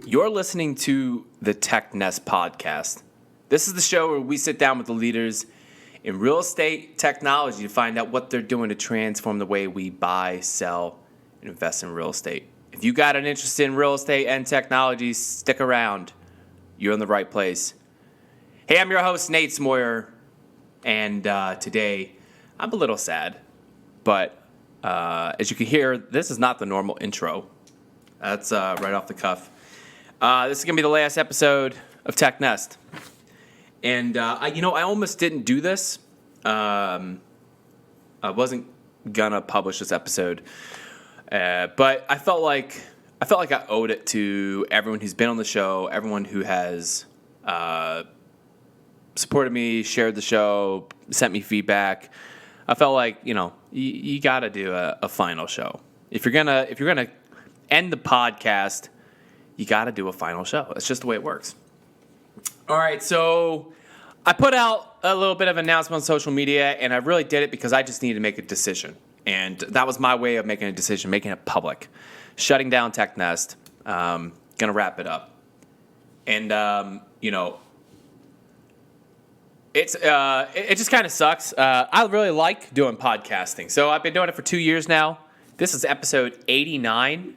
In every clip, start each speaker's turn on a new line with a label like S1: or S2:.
S1: You're listening to the Tech Nest podcast. This is the show where we sit down with the leaders in real estate technology to find out what they're doing to transform the way we buy, sell, and invest in real estate. If you got an interest in real estate and technology, stick around. You're in the right place. Hey, I'm your host, Nate Smoyer, and today I'm a little sad, but as you can hear, this is not the normal intro. That's right off the cuff. This is going to be the last episode of Tech Nest. And, I almost didn't do this. I wasn't going to publish this episode. But I felt like I owed it to everyone who's been on the show, everyone who has supported me, shared the show, sent me feedback. I felt like, you got to do a final show. If you're gonna end the podcast, you got to do a final show. That's just the way it works. All right, so I put out a little bit of an announcement on social media, and I really did it because I just needed to make a decision. And that was my way of making a decision, making it public. Shutting down Tech Nest. Going to wrap it up. And, it just kind of sucks. I really like doing podcasting. So I've been doing it for 2 years now. This is episode 89.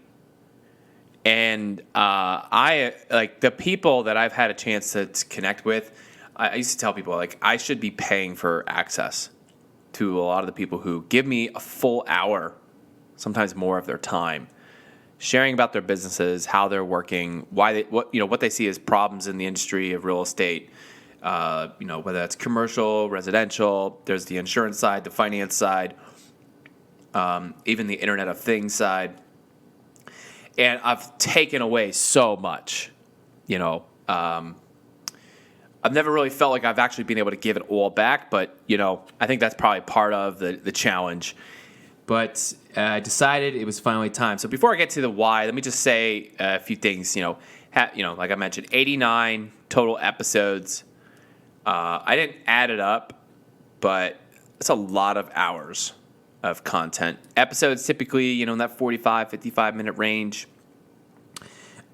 S1: And I like the people that I've had a chance to connect with. I used to tell people, I should be paying for access to a lot of the people who give me a full hour, sometimes more of their time, sharing about their businesses, how they're working, what they see as problems in the industry of real estate. Whether that's commercial, residential. There's the insurance side, the finance side, even the Internet of Things side. And I've taken away so much, I've never really felt like I've actually been able to give it all back, but, I think that's probably part of the challenge. But I decided it was finally time. So before I get to the why, let me just say a few things, like I mentioned, 89 total episodes. I didn't add it up, but it's a lot of hours of content. Episodes typically, in that 45, 55-minute range.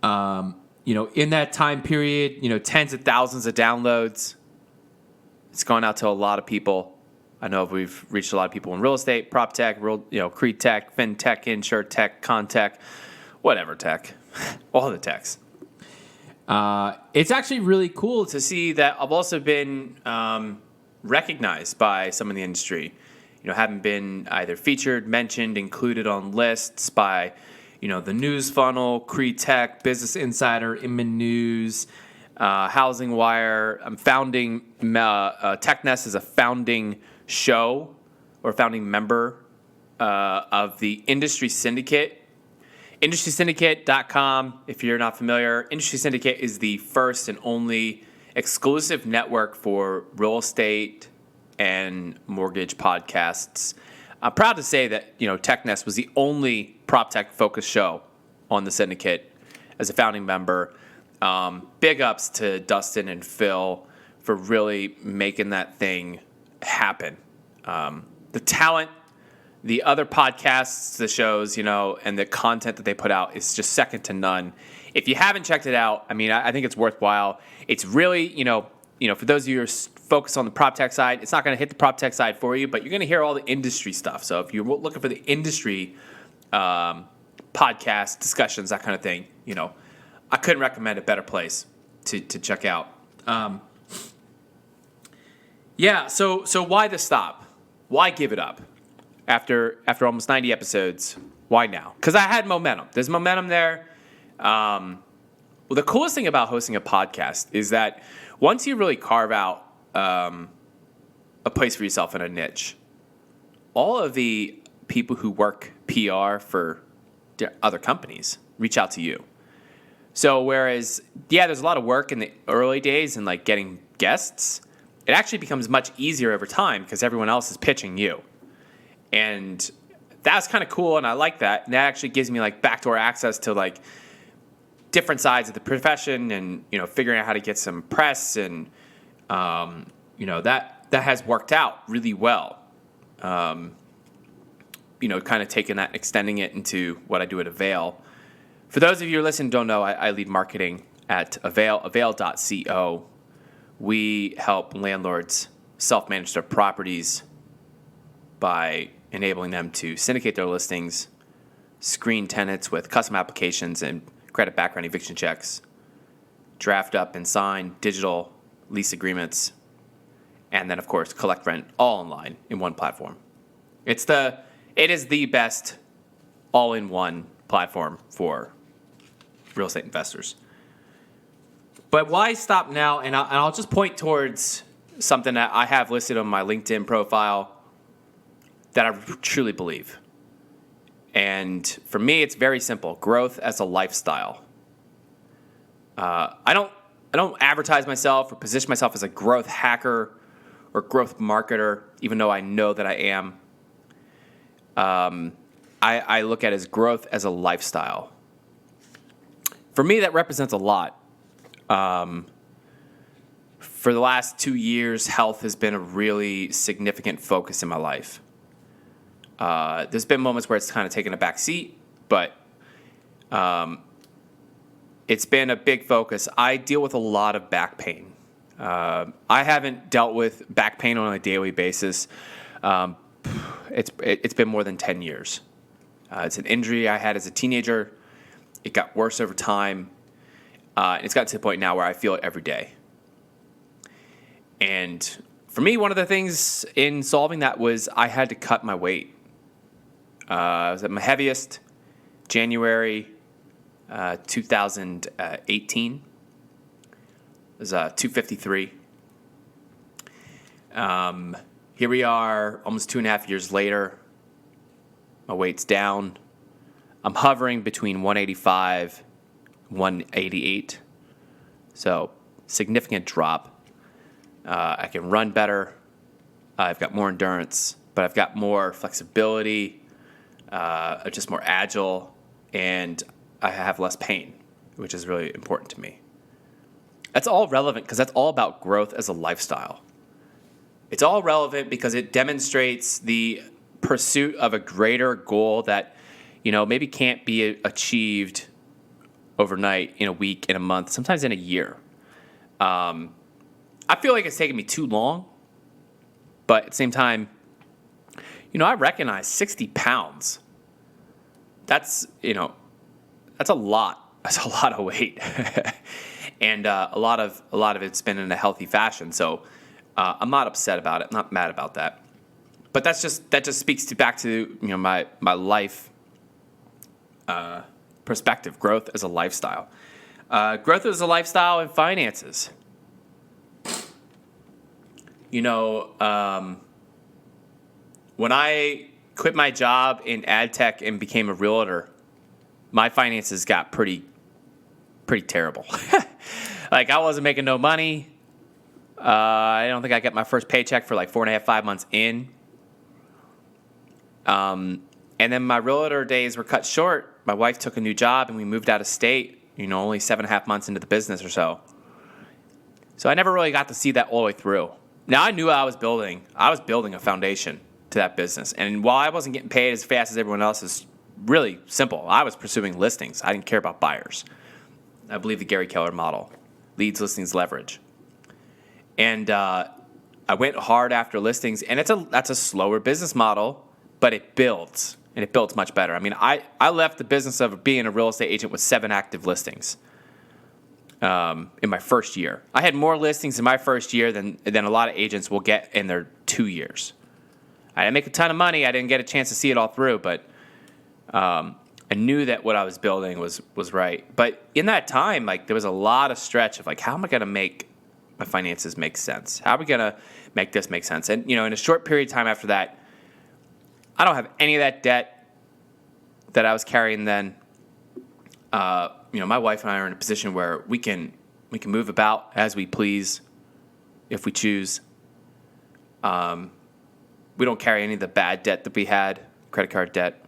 S1: In that time period, tens of thousands of downloads. It's gone out to a lot of people. I know we've reached a lot of people in real estate, proptech, CRE tech, fintech, insurtech, contech, whatever tech, all the techs. It's actually really cool to see that I've also been recognized by some in the industry. Having been either featured, mentioned, included on lists by, the News Funnel, CRE Tech, Business Insider, Inman News, Housing Wire. I'm founding Tech Nest is a founding show or founding member of the Industry Syndicate. IndustrySyndicate.com, if you're not familiar. Industry Syndicate is the first and only exclusive network for real estate and mortgage podcasts. I'm proud to say that, Tech Nest was the only PropTech focused show on the syndicate as a founding member. Big ups to Dustin and Phil for really making that thing happen. The talent, the other podcasts, the shows, and the content that they put out is just second to none. If you haven't checked it out, I think it's worthwhile. It's really, for those of you who are focused on the PropTech side, it's not going to hit the PropTech side for you, but you're going to hear all the industry stuff. So if you're looking for the industry podcast discussions, that kind of thing, I couldn't recommend a better place to check out. So why the stop? Why give it up? After almost 90 episodes, why now? Because I had momentum. There's momentum there. Well, the coolest thing about hosting a podcast is that once you really carve out a place for yourself in a niche, all of the people who work PR for other companies reach out to you. So whereas, there's a lot of work in the early days and getting guests, it actually becomes much easier over time because everyone else is pitching you. And that's kind of cool, and I like that. And that actually gives me backdoor access to different sides of the profession, and figuring out how to get some press, and that has worked out really well. Kind of taking that, extending it into what I do at Avail. For those of you who listen and don't know, I lead marketing at Avail, avail.co. We help landlords self-manage their properties by enabling them to syndicate their listings, screen tenants with custom applications and credit background eviction checks, draft up and sign digital lease agreements, and then, of course, collect rent all online in one platform. It is the best all-in-one platform for real estate investors. But why stop now? And I'll just point towards something that I have listed on my LinkedIn profile that I truly believe. And for me, it's very simple: growth as a lifestyle. I don't advertise myself or position myself as a growth hacker or growth marketer, even though I know that I am. I look at it as growth as a lifestyle. For me, that represents a lot. For the last 2 years, health has been a really significant focus in my life. There's been moments where it's kind of taken a back seat, but it's been a big focus. I deal with a lot of back pain. I haven't dealt with back pain on a daily basis. It's been more than 10 years. It's an injury I had as a teenager. It got worse over time. It's gotten to the point now where I feel it every day. And for me, one of the things in solving that was I had to cut my weight. I was at my heaviest January 2018. It was 253. Here we are almost 2.5 years later. My weight's down. I'm hovering between 185 and 188. So significant drop. I can run better. I've got more endurance, but I've got more flexibility. I'm just more agile, and I have less pain, which is really important to me. That's all relevant because that's all about growth as a lifestyle. It's all relevant because it demonstrates the pursuit of a greater goal that, maybe can't be achieved overnight, in a week, in a month, sometimes in a year. I feel like it's taken me too long, but at the same time, I recognize 60 pounds. That's a lot. That's a lot of weight, and a lot of it's been in a healthy fashion. So I'm not upset about it. I'm not mad about that. But that just speaks back to my life perspective. Growth as a lifestyle. Growth as a lifestyle in finances. When I quit my job in ad tech and became a realtor, my finances got pretty terrible. Like, I wasn't making no money. I don't think I got my first paycheck for like 4.5, 5 months in. And then my realtor days were cut short. My wife took a new job and we moved out of state, only 7.5 months into the business or so. So I never really got to see that all the way through. Now, I knew I was building a foundation to that business. And while I wasn't getting paid as fast as everyone else, it's really simple. I was pursuing listings. I didn't care about buyers. I believe the Gary Keller model: leads, listings, leverage. And I went hard after listings, and that's a slower business model, but it builds, and it builds much better. I mean, I left the business of being a real estate agent with 7 active listings in my first year. I had more listings in my first year than a lot of agents will get in their 2 years. I didn't make a ton of money. I didn't get a chance to see it all through, but I knew that what I was building was right. But in that time, there was a lot of stretch of how am I going to make my finances make sense? How are we going to make this make sense? And, in a short period of time after that, I don't have any of that debt that I was carrying then. My wife and I are in a position where we can move about as we please if we choose. We don't carry any of the bad debt that we had, credit card debt.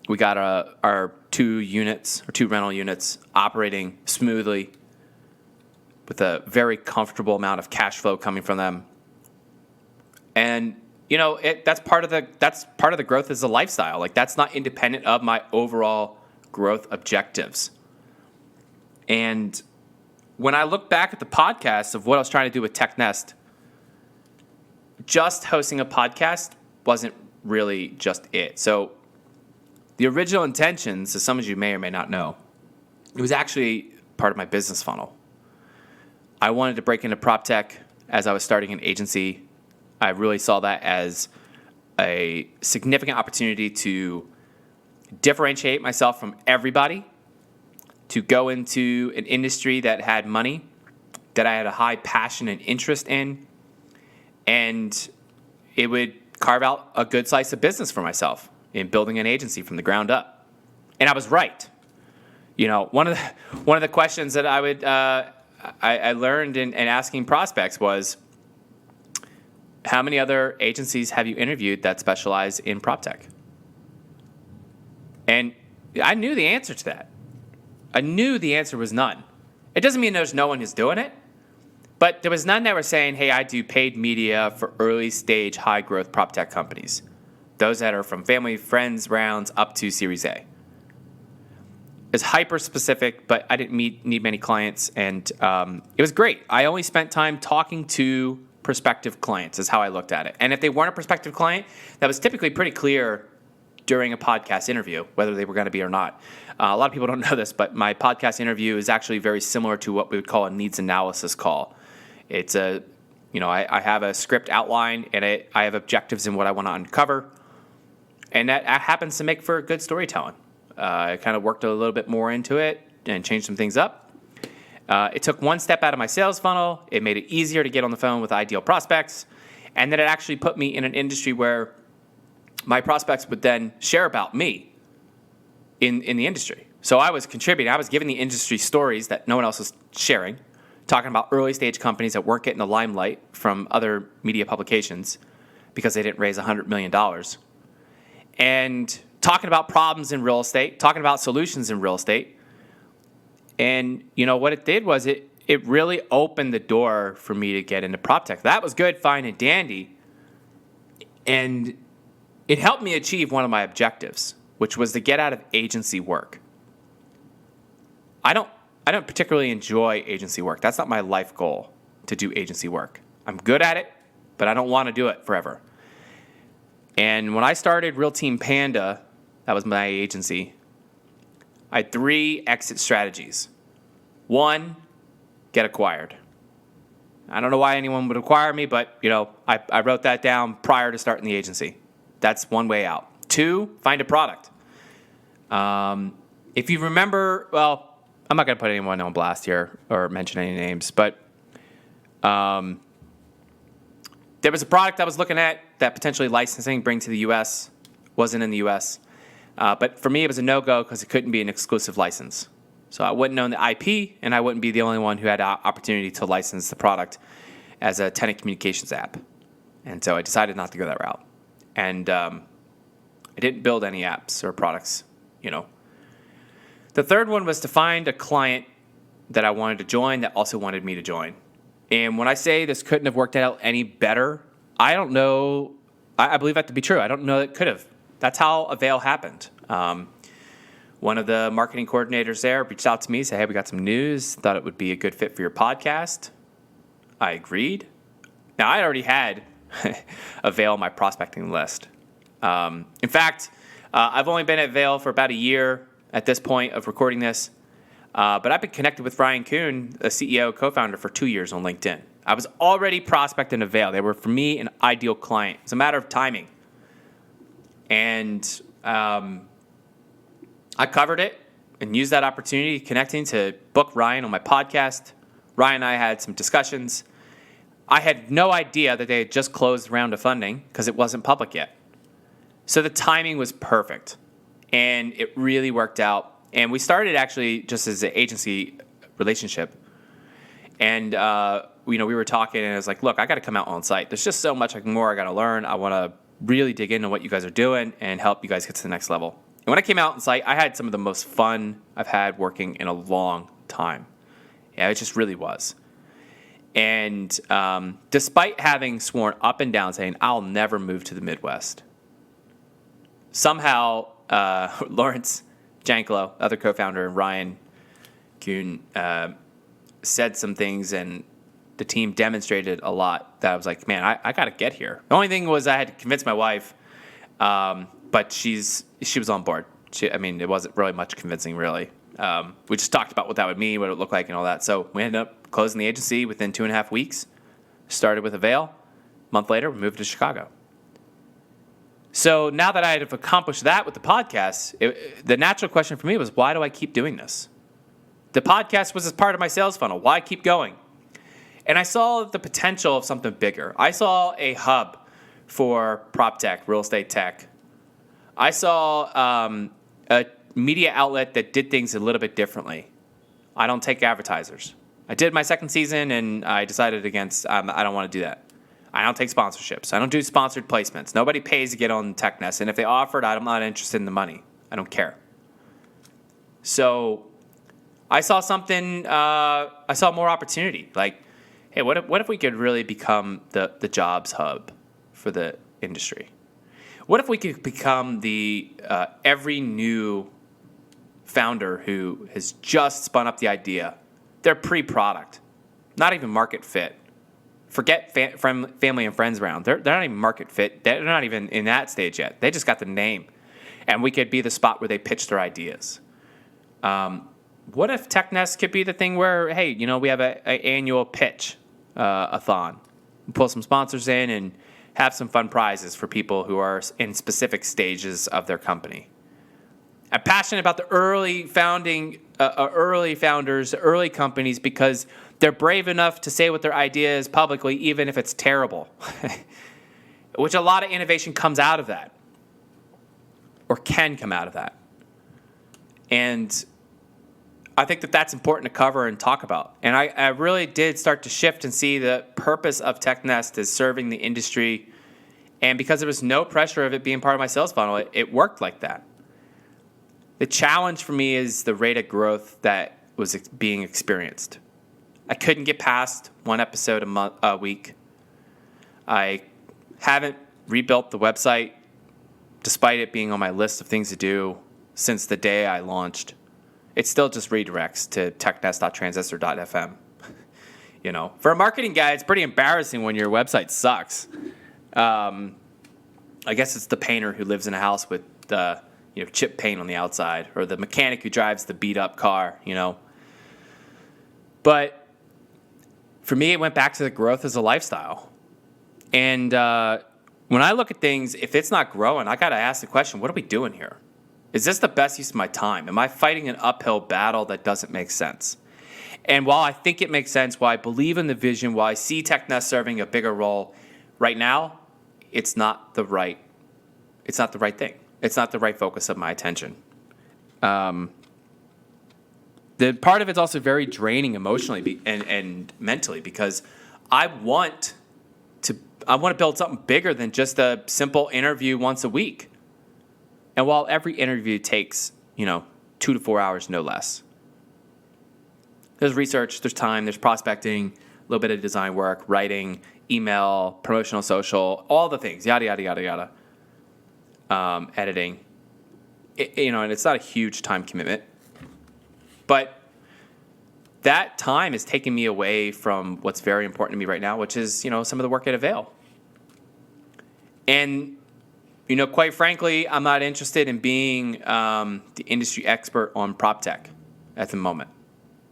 S1: We got our 2 rental units operating smoothly with a very comfortable amount of cash flow coming from them. And that's part of the growth as a lifestyle. That's not independent of my overall growth objectives. And when I look back at the podcast of what I was trying to do with TechNest, just hosting a podcast wasn't really just it. So the original intentions, as some of you may or may not know, it was actually part of my business funnel. I wanted to break into proptech as I was starting an agency. I really saw that as a significant opportunity to differentiate myself from everybody, to go into an industry that had money, that I had a high passion and interest in, and it would carve out a good slice of business for myself in building an agency from the ground up. And I was right. You know, one of the questions that I learned in asking prospects was, how many other agencies have you interviewed that specialize in proptech? And I knew the answer to that. I knew the answer was none. It doesn't mean there's no one who's doing it, but there was none that were saying, hey, I do paid media for early stage, high growth proptech companies. Those that are from family, friends, rounds up to Series A. It's hyper specific, but I didn't need many clients, and it was great. I only spent time talking to prospective clients is how I looked at it. And if they weren't a prospective client, that was typically pretty clear during a podcast interview, whether they were going to be or not. A lot of people don't know this, but my podcast interview is actually very similar to what we would call a needs analysis call. It's I have a script outline, and I have objectives in what I want to uncover, and that happens to make for good storytelling. I kind of worked a little bit more into it and changed some things up. It took one step out of my sales funnel. It made it easier to get on the phone with ideal prospects, and then it actually put me in an industry where my prospects would then share about me in the industry. So I was contributing. I was giving the industry stories that no one else was sharing, talking about early stage companies that weren't getting the limelight from other media publications because they didn't raise $100 million, and talking about problems in real estate, talking about solutions in real estate. And, you know, what it did was it really opened the door for me to get into proptech. That was good, fine, and dandy. And it helped me achieve one of my objectives, which was to get out of agency work. I don't particularly enjoy agency work. That's not my life goal, to do agency work. I'm good at it, but I don't want to do it forever. And when I started Real Team Panda, that was my agency, I had 3 exit strategies. 1, get acquired. I don't know why anyone would acquire me, but I wrote that down prior to starting the agency. That's one way out. 2, find a product. If you remember, well, I'm not going to put anyone on blast here or mention any names, but there was a product I was looking at that potentially licensing, bring to the U.S., wasn't in the U.S., but for me, it was a no-go because it couldn't be an exclusive license. So I wouldn't own the IP, and I wouldn't be the only one who had an opportunity to license the product as a tenant communications app. And so I decided not to go that route. And I didn't build any apps or products, The third one was to find a client that I wanted to join that also wanted me to join. And when I say this couldn't have worked out any better, I don't know. I believe that to be true. I don't know that it could have. That's how Avail happened. One of the marketing coordinators there reached out to me, said, hey, we got some news. Thought it would be a good fit for your podcast. I agreed. Now, I already had Avail on my prospecting list. In fact, I've only been at Avail for about a year at this point of recording this. But I've been connected with Ryan Kuhn, the CEO, co-founder, for 2 years on LinkedIn. I was already prospecting Avail. They were, for me, an ideal client. It's a matter of timing. And I covered it and used that opportunity, connecting to book Ryan on my podcast. Ryan and I had some discussions. I had no idea that they had just closed a round of funding because it wasn't public yet. So the timing was perfect, and it really worked out. And we started actually just as an agency relationship. And, we were talking, and I was like, look, I got to come out on site. There's just so much more I got to learn. I want to really dig into what you guys are doing and help you guys get to the next level. And when I came out on site, I had some of the most fun I've had working in a long time. Yeah, it just really was. And despite having sworn up and down saying, I'll never move to the Midwest, somehow Lawrence Janklow, other co-founder, and Ryan Kuhn said some things, and the team demonstrated a lot that I was like, man, I got to get here. The only thing was I had to convince my wife, but she was on board. It wasn't really much convincing, really. We just talked about what that would mean, what it would look like, and all that. So we ended up closing the agency within 2.5 weeks. Started with Avail. A month later, we moved to Chicago. So now that I had accomplished that with the podcast, the natural question for me was, why do I keep doing this? The podcast was as part of my sales funnel. Why keep going? And I saw the potential of something bigger. I saw a hub for proptech, real estate tech. I saw a media outlet that did things a little bit differently. I don't take advertisers. I did my second season, and I decided against, I don't want to do that. I don't take sponsorships. I don't do sponsored placements. Nobody pays to get on TechNest, and if they offered, I'm not interested in the money. I don't care. So I saw something, I saw more opportunity. Like, hey, what if we could really become the jobs hub for the industry? What if we could become the every new founder who has just spun up the idea, they're pre-product, not even market fit. Forget family and friends round. They're not even market fit. They're not even in that stage yet. They just got the name. And we could be the spot where they pitch their ideas. What if TechNest could be the thing where, hey, we have an annual pitch a-thon. Pull some sponsors in and have some fun prizes for people who are in specific stages of their company. I'm passionate about the early founders, early companies, because they're brave enough to say what their idea is publicly, even if it's terrible, which a lot of innovation comes out of that, or can come out of that. And I think that that's important to cover and talk about. And I really did start to shift and see the purpose of TechNest as serving the industry. And because there was no pressure of it being part of my sales funnel, it worked like that. The challenge for me is the rate of growth that was being experienced. I couldn't get past one episode a week. I haven't rebuilt the website, despite it being on my list of things to do since the day I launched. It still just redirects to technest.transistor.fm. For a marketing guy, it's pretty embarrassing when your website sucks. I guess it's the painter who lives in a house with chip paint on the outside, or the mechanic who drives the beat up car, But for me, it went back to the growth as a lifestyle. And when I look at things, if it's not growing, I got to ask the question, what are we doing here? Is this the best use of my time? Am I fighting an uphill battle that doesn't make sense? And while I think it makes sense, while I believe in the vision, while I see TechNest serving a bigger role, right now, it's not the right thing. It's not the right focus of my attention. The part of it's also very draining emotionally and mentally, because I want to build something bigger than just a simple interview once a week. And while every interview takes, 2 to 4 hours, no less, there's research, there's time, there's prospecting, a little bit of design work, writing, email, promotional, social, all the things, yada, yada, yada, yada. Editing, and it's not a huge time commitment, but that time is taking me away from what's very important to me right now, which is, some of the work at Avail. And, quite frankly, I'm not interested in being the industry expert on proptech at the moment.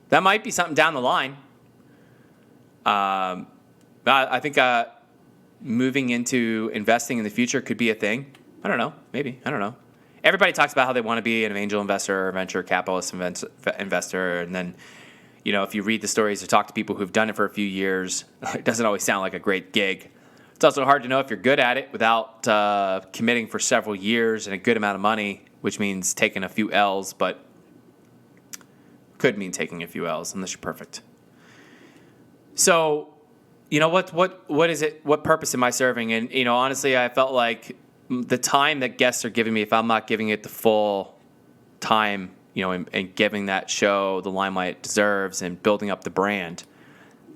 S1: That might be something down the line. I think moving into investing in the future could be a thing. I don't know. Maybe. I don't know. Everybody talks about how they want to be an angel investor or venture capitalist investor. And then, if you read the stories or talk to people who've done it for a few years, it doesn't always sound like a great gig. It's also hard to know if you're good at it without committing for several years and a good amount of money, which means taking a few L's, but could mean taking a few L's unless you're perfect. So, what is it? What purpose am I serving? And, honestly, I felt like the time that guests are giving me, if I'm not giving it the full time, and giving that show the limelight it deserves and building up the brand,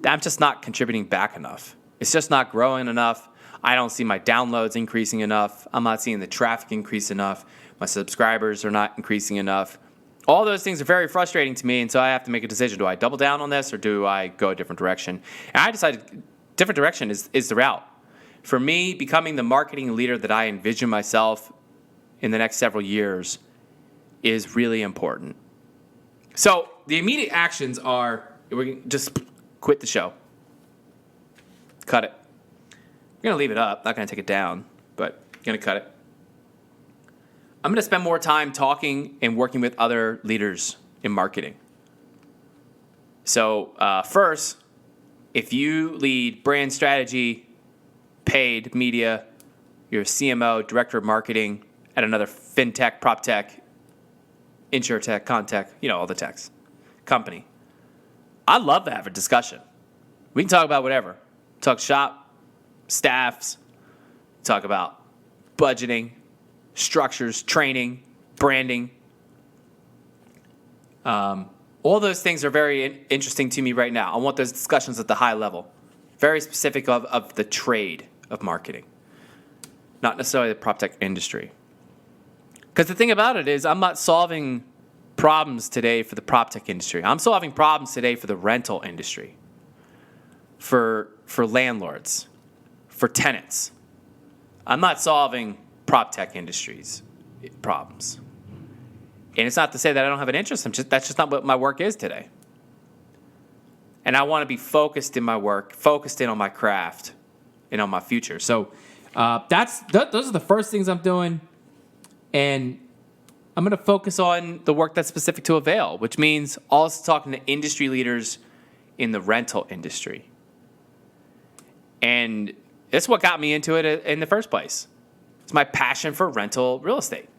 S1: I'm just not contributing back enough. It's just not growing enough. I don't see my downloads increasing enough. I'm not seeing the traffic increase enough. My subscribers are not increasing enough. All those things are very frustrating to me, and so I have to make a decision. Do I double down on this or do I go a different direction? And I decided different direction is the route. For me, becoming the marketing leader that I envision myself in the next several years is really important. So the immediate actions are, we're going to just quit the show. Cut it. We're going to leave it up, not going to take it down, but going to cut it. I'm going to spend more time talking and working with other leaders in marketing. So first, if you lead brand strategy, paid media, you're a CMO, director of marketing at another fintech, proptech, insurtech, contech, all the techs, company, I'd love to have a discussion. We can talk about whatever. Talk shop, staffs, talk about budgeting, structures, training, branding. All those things are very interesting to me right now. I want those discussions at the high level, very specific of the trade of marketing, not necessarily the proptech industry. Because the thing about it is I'm not solving problems today for the proptech industry. I'm solving problems today for the rental industry, for landlords, for tenants. I'm not solving proptech industries problems. And it's not to say that I don't have an interest. That's just not what my work is today. And I want to be focused in my work, focused in on my craft and on my future. So those are the first things I'm doing. And I'm going to focus on the work that's specific to Avail, which means also talking to industry leaders in the rental industry. And it's what got me into it in the first place. It's my passion for rental real estate.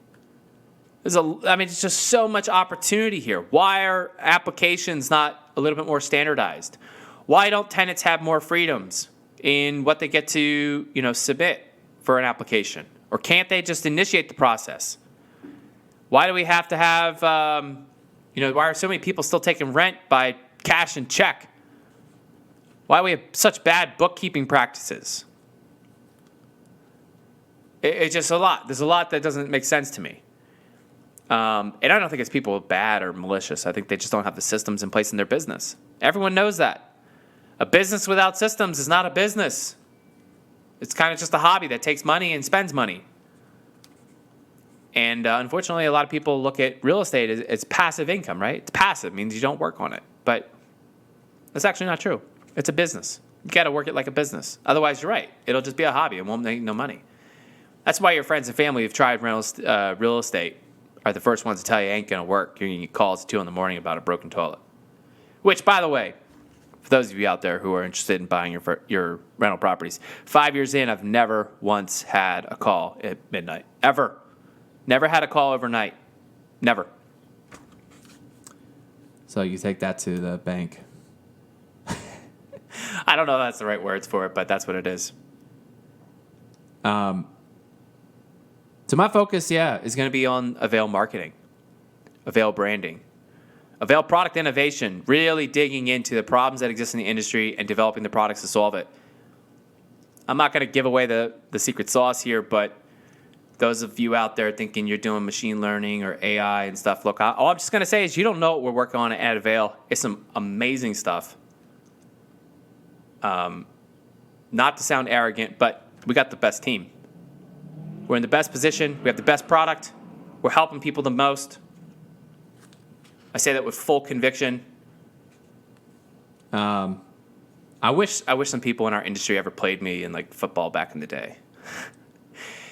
S1: It's just so much opportunity here. Why are applications not a little bit more standardized? Why don't tenants have more freedoms in what they get to, submit for an application? Or can't they just initiate the process? Why do we have to have, why are so many people still taking rent by cash and check? Why do we have such bad bookkeeping practices? It's just a lot. There's a lot that doesn't make sense to me. And I don't think it's people bad or malicious. I think they just don't have the systems in place in their business. Everyone knows that. A business without systems is not a business. It's kind of just a hobby that takes money and spends money. And unfortunately, a lot of people look at real estate as passive income, right? It's passive, means you don't work on it. But that's actually not true. It's a business. You got to work it like a business. Otherwise, you're right. It'll just be a hobby. It won't make no money. That's why your friends and family who've tried real estate are the first ones to tell you it ain't going to work. You get calls at 2 a.m. about a broken toilet. Which, by the way, for those of you out there who are interested in buying your rental properties, 5 years in, I've never once had a call at midnight. Ever. Never had a call overnight. Never.
S2: So you take that to the bank.
S1: I don't know if that's the right words for it, but that's what it is.
S2: So my focus,
S1: is going to be on Avail marketing, Avail branding, Avail product innovation, really digging into the problems that exist in the industry and developing the products to solve it. I'm not going to give away the secret sauce here, but those of you out there thinking you're doing machine learning or AI and stuff, look, all I'm just going to say is you don't know what we're working on at Avail. It's some amazing stuff. Not to sound arrogant, but we got the best team. We're in the best position. We have the best product. We're helping people the most. I say that with full conviction. I wish some people in our industry ever played me in football back in the day.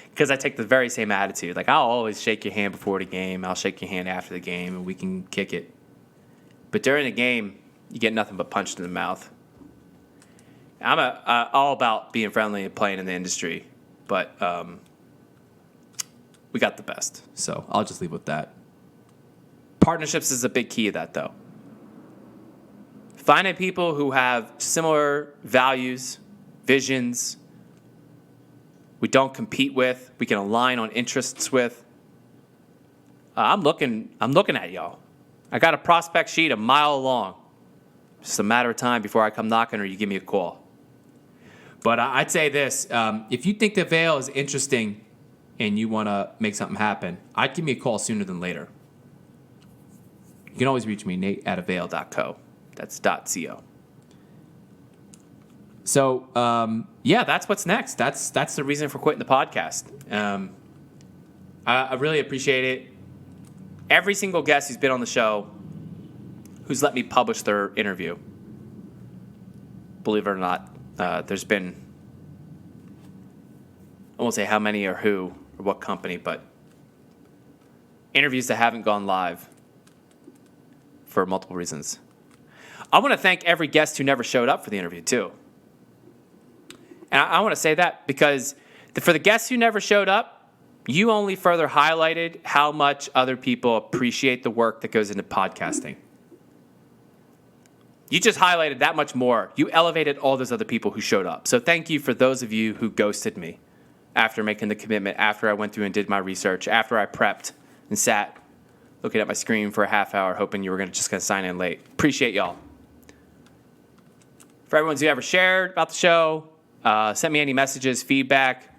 S1: Because I take the very same attitude. I'll always shake your hand before the game. I'll shake your hand after the game, and we can kick it. But during the game, you get nothing but punched in the mouth. I'm all about being friendly and playing in the industry, but we got the best.
S2: so I'll just leave with that.
S1: Partnerships is a big key of that, though. Finding people who have similar values, visions, we don't compete with, we can align on interests with. I'm looking at y'all. I got a prospect sheet a mile long. Just a matter of time before I come knocking or you give me a call.
S2: But I'd say this, if you think the Avail is interesting and you want to make something happen, I'd give me a call sooner than later. you can always reach me, Nate at Avail.
S1: .co. That's .co.
S2: So,
S1: That's what's next. That's the reason for quitting the podcast. I really appreciate it. Every single guest who's been on the show, who's let me publish their interview, believe it or not, there's been, I won't say how many or who or what company, but interviews that haven't gone live for multiple reasons. I want to thank every guest who never showed up for the interview, too. And I want to say that because for the guests who never showed up, you only further highlighted how much other people appreciate the work that goes into podcasting. You just highlighted that much more. You elevated all those other people who showed up. So thank you for those of you who ghosted me after making the commitment, after I went through and did my research, after I prepped and sat looking at my screen for a half hour hoping you were just going to sign in late. Appreciate y'all. For everyone who ever shared about the show, sent me any messages, feedback,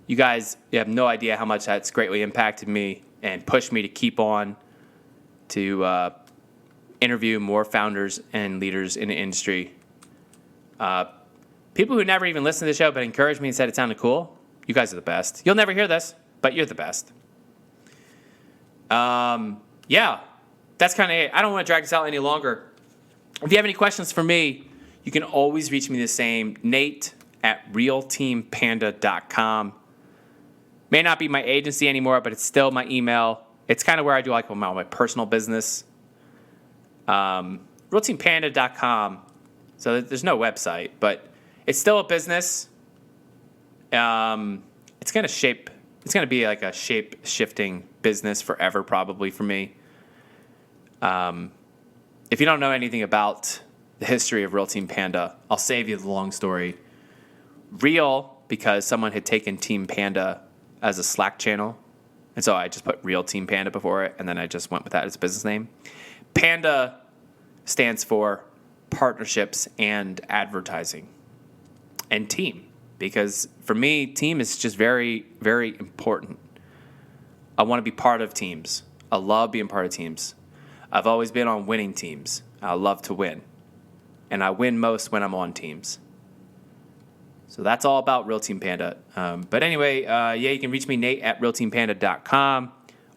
S1: you guys, you have no idea how much that's greatly impacted me and pushed me to keep on to interview more founders and leaders in the industry. People who never even listened to the show but encouraged me and said it sounded cool, you guys are the best. You'll never hear this, but you're the best. That's kind of it. I don't want to drag this out any longer. If you have any questions for me, you can always reach me the same, Nate at realteampanda.com. May not be my agency anymore, but it's still my email. It's kind of where I do like my personal business. Realteampanda.com. So there's no website, but it's still a business. It's going to be like a shape-shifting business forever, probably for me. If you don't know anything about the history of Real Team Panda, I'll save you the long story. Real, because someone had taken Team Panda as a Slack channel, and so I just put Real Team Panda before it, and then I just went with that as a business name. Panda stands for partnerships and advertising, and team, because for me, team is just very, very important. I want to be part of teams. I love being part of teams. I've always been on winning teams. I love to win, and I win most when I'm on teams. So that's all about Real Team Panda. But anyway, you can reach me, Nate at realteampanda.com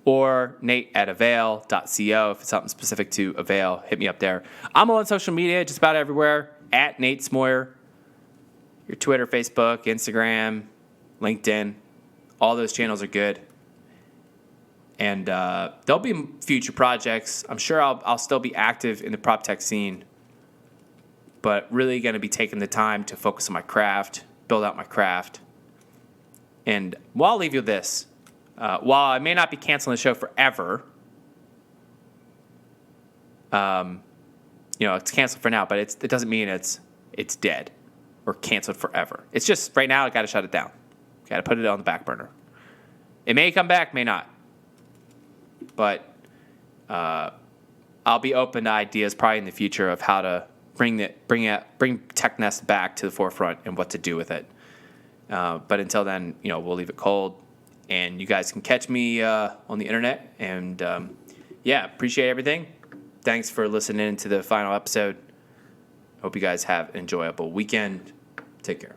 S1: or Nate at avail.co. If it's something specific to Avail, hit me up there. I'm on social media just about everywhere, at Nate Smoyer. Your Twitter, Facebook, Instagram, LinkedIn, all those channels are good. And there'll be future projects. I'm sure I'll still be active in the proptech scene, but really going to be taking the time to focus on my craft, build out my craft. And I'll leave you with this. While I may not be canceling the show forever, it's canceled for now, but it doesn't mean it's dead or canceled forever. It's just right now I got to shut it down. Got to put it on the back burner. It may come back, may not. But I'll be open to ideas probably in the future of how to bring TechNest back to the forefront and what to do with it. But until then, we'll leave it cold. And you guys can catch me on the internet. And appreciate everything. Thanks for listening to the final episode. Hope you guys have an enjoyable weekend. Take care.